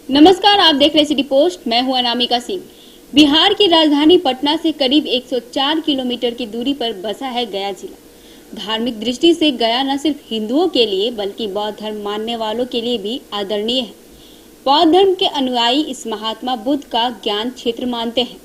नमस्कार, आप देख रहे सिटी पोस्ट। मैं हूं अनामिका सिंह। बिहार की राजधानी पटना से करीब 104 किलोमीटर की दूरी पर बसा है गया जिला। धार्मिक दृष्टि से गया न सिर्फ हिंदुओं के लिए बल्कि बौद्ध धर्म मानने वालों के लिए भी आदरणीय है। बौद्ध धर्म के अनुयायी इस महात्मा बुद्ध का ज्ञान क्षेत्र मानते हैं,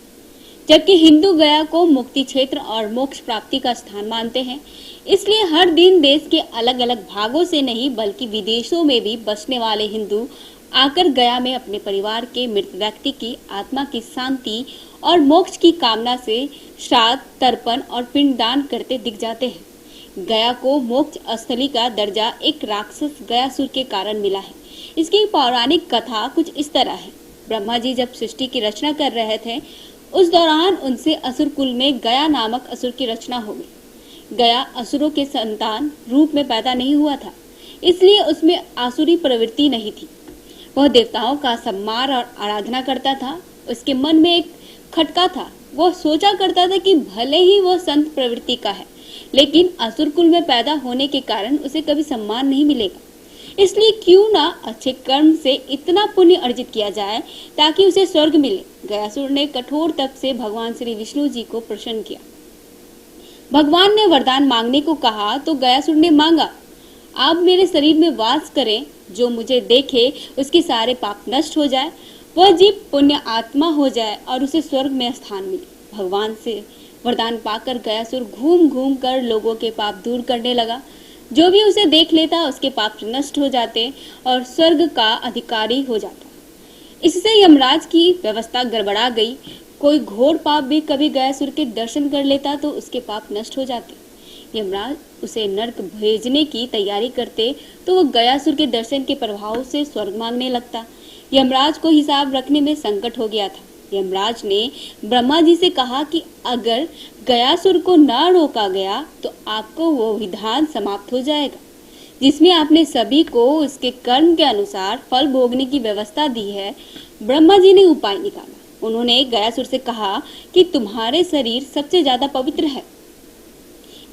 जबकि हिंदू गया को मुक्ति क्षेत्र और मोक्ष प्राप्ति का स्थान मानते हैं। इसलिए हर दिन देश के अलग अलग भागों से नहीं बल्कि विदेशों में भी बसने वाले हिंदू आकर गया में अपने परिवार के मृत व्यक्ति की आत्मा की शांति और मोक्ष की कामना से श्राद्ध, तर्पण और पिंडदान करते दिख जाते हैं। गया को मोक्ष स्थली का दर्जा एक राक्षस गयासुर के कारण मिला है। इसकी पौराणिक कथा कुछ इस तरह है। ब्रह्मा जी जब सृष्टि की रचना कर रहे थे, उस दौरान उनसे असुर कुल में गया नामक असुर की रचना हो गई। गया असुरों के संतान रूप में पैदा नहीं हुआ था, इसलिए उसमें आसुरी प्रवृत्ति नहीं थी। वह देवताओं का सम्मान और आराधना करता था। उसके मन में एक खटका था। वह सोचा करता था कि भले ही वह संत प्रवृत्ति का है, लेकिन असुर कुल में पैदा होने के कारण उसे कभी सम्मान नहीं मिलेगा। इसलिए क्यों ना अच्छे कर्म से इतना पुण्य अर्जित किया जाए ताकि उसे स्वर्ग मिले। गयासुर ने कठोर तप से भगवान श्री विष्णु जी को प्रसन्न किया। भगवान ने वरदान मांगने को कहा तो गयासुर ने मांगा, आप मेरे शरीर में वास करें, जो मुझे देखे उसके सारे पाप नष्ट हो जाए, वह जीव पुण्य आत्मा हो जाए और उसे स्वर्ग में स्थान मिले। भगवान से वरदान पाकर गयासुर घूम घूम कर लोगों के पाप दूर करने लगा। जो भी उसे देख लेता उसके पाप नष्ट हो जाते और स्वर्ग का अधिकारी हो जाता। इससे यमराज की व्यवस्था गड़बड़ा गई। कोई घोर पाप भी कभी गयासुर के दर्शन कर लेता तो उसके पाप नष्ट हो जाते। यमराज उसे नरक भेजने की तैयारी करते तो वह गयासुर के दर्शन के प्रभाव से स्वर्ग मांगने लगता। यमराज को हिसाब रखने में संकट हो गया था। यमराज ने ब्रह्मा जी से कहा कि अगर गयासुर को न रोका गया तो आपको वो विधान समाप्त हो जाएगा जिसमें आपने सभी को उसके कर्म के अनुसार फल भोगने की व्यवस्था दी है। ब्रह्मा जी ने उपाय निकाला। उन्होंने गयासुर से कहा कि तुम्हारे शरीर सबसे ज्यादा पवित्र है,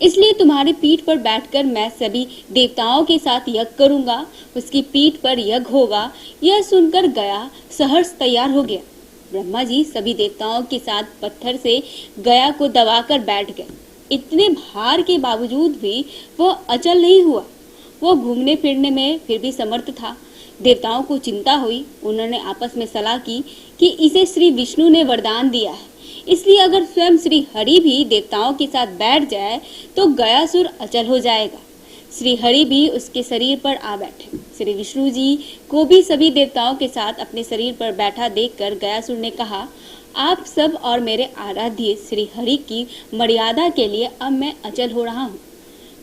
इसलिए तुम्हारी पीठ पर बैठकर मैं सभी देवताओं के साथ यज्ञ करूंगा। उसकी पीठ पर यज्ञ होगा। यह सुनकर गया सहर्ष तैयार हो गया। ब्रह्मा जी सभी देवताओं के साथ पत्थर से गया को दबाकर बैठ गए। इतने भार के बावजूद भी वह अचल नहीं हुआ। वह घूमने फिरने में फिर भी समर्थ था। देवताओं को चिंता हुई। उन्होंने आपस में सलाह की कि इसे श्री विष्णु ने वरदान दिया है, इसलिए अगर स्वयं श्री हरि भी देवताओं के साथ बैठ जाए तो गयासुर अचल हो जाएगा। श्री हरि भी उसके शरीर पर आ बैठे। श्री विष्णु जी को भी सभी देवताओं के साथ अपने शरीर पर बैठा देखकर गयासुर ने कहा, आप सब और मेरे आराध्य श्री हरि की मर्यादा के लिए अब मैं अचल हो रहा हूँ।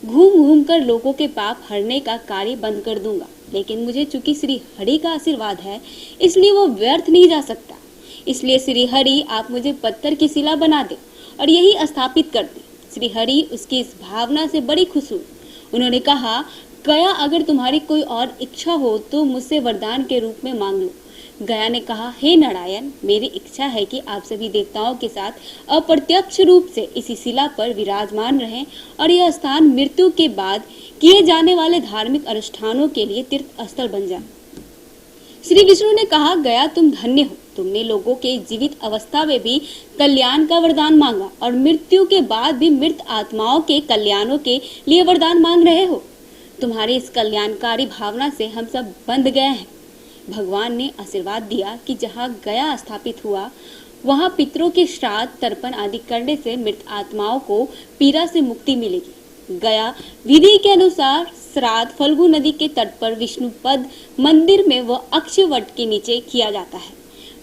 घूम घूम कर लोगों के पाप हरने का कार्य बंद कर दूंगा, लेकिन मुझे चूंकि श्री हरि का आशीर्वाद है इसलिए वो व्यर्थ नहीं जा सकता। इसलिए श्री हरि आप मुझे पत्थर की शिला बना दे और यही स्थापित कर दे। श्री हरि उसकी इस भावना से बड़ी खुश हुई। उन्होंने कहा, गया अगर तुम्हारी कोई और इच्छा हो तो मुझसे वरदान के रूप में मांग लो। गया ने कहा, हे नारायण, मेरी इच्छा है कि आप सभी देवताओं के साथ अप्रत्यक्ष रूप से इसी शिला पर विराजमान रहें और यह स्थान मृत्यु के बाद किए जाने वाले धार्मिक अनुष्ठानों के लिए तीर्थ स्थल बन जाए। श्री विष्णु ने कहा, गया तुम धन्य हो। तुमने लोगों के जीवित अवस्था में भी कल्याण का वरदान मांगा और मृत्यु के बाद भी मृत आत्माओं के कल्याणों के लिए वरदान मांग रहे हो। तुम्हारी इस कल्याणकारी भावना से हम सब बंध गए हैं। भगवान ने आशीर्वाद दिया कि जहाँ गया स्थापित हुआ वहाँ पितरों के श्राद्ध, तर्पण आदि करने से मृत आत्माओं को पीड़ा से मुक्ति मिलेगी। गया विधि के अनुसार श्राद्ध फल्गु नदी के तट पर विष्णुपद मंदिर में व अक्षवट के नीचे किया जाता है।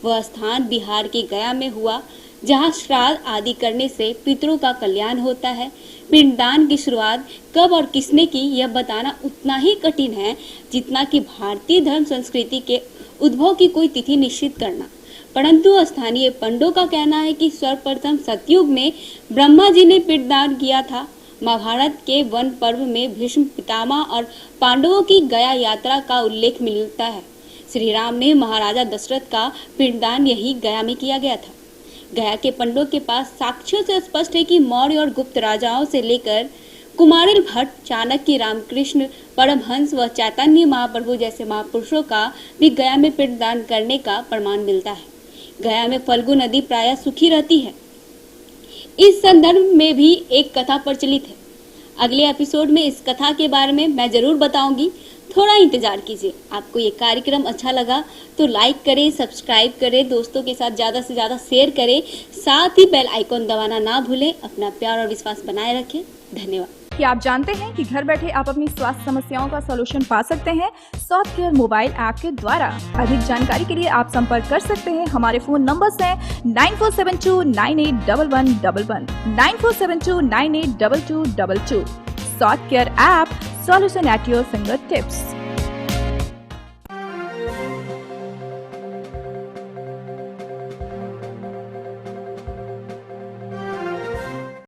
वह स्थान बिहार के गया में हुआ जहाँ श्राद्ध आदि करने से पितरों का कल्याण होता है। पिंडदान की शुरुआत कब और किसने की यह बताना उतना ही कठिन है जितना कि भारतीय धर्म संस्कृति के उद्भव की कोई तिथि निश्चित करना। परंतु स्थानीय पंडों का कहना है कि सर्वप्रथम सतयुग में ब्रह्मा जी ने पिंडदान किया था। महाभारत के वन पर्व में भीष्म पितामह और पांडवों की गया यात्रा का उल्लेख मिलता है। श्री राम ने महाराजा दशरथ का पिंडदान यही गया में किया गया था। गया के पंडों के पास साक्ष्यों से स्पष्ट है कि मौर्य और गुप्त राजाओं से लेकर कुमारिल भट्ट, चाणक्य, रामकृष्ण परमहंस व चैतन्य महाप्रभु जैसे महापुरुषों का भी गया में पिंडदान करने का प्रमाण मिलता है। गया में फल्गु नदी प्रायः सूखी रहती है। इस संदर्भ में भी एक कथा प्रचलित है। अगले एपिसोड में इस कथा के बारे में मैं जरूर बताऊंगी, थोड़ा इंतजार कीजिए। आपको ये कार्यक्रम अच्छा लगा तो लाइक करें, सब्सक्राइब करें, दोस्तों के साथ ज़्यादा से ज़्यादा शेयर करें, साथ ही बेल आइकॉन दबाना ना भूलें। अपना प्यार और विश्वास बनाए रखें। धन्यवाद। क्या आप जानते हैं कि घर बैठे आप अपनी स्वास्थ्य समस्याओं का सलूशन पा सकते हैं सॉफ्टकेयर मोबाइल ऐप के द्वारा। अधिक जानकारी के लिए आप संपर्क कर सकते हैं। हमारे फोन नंबर्स हैं 9472981111, 9472982222। Softcare app, solution at your finger tips.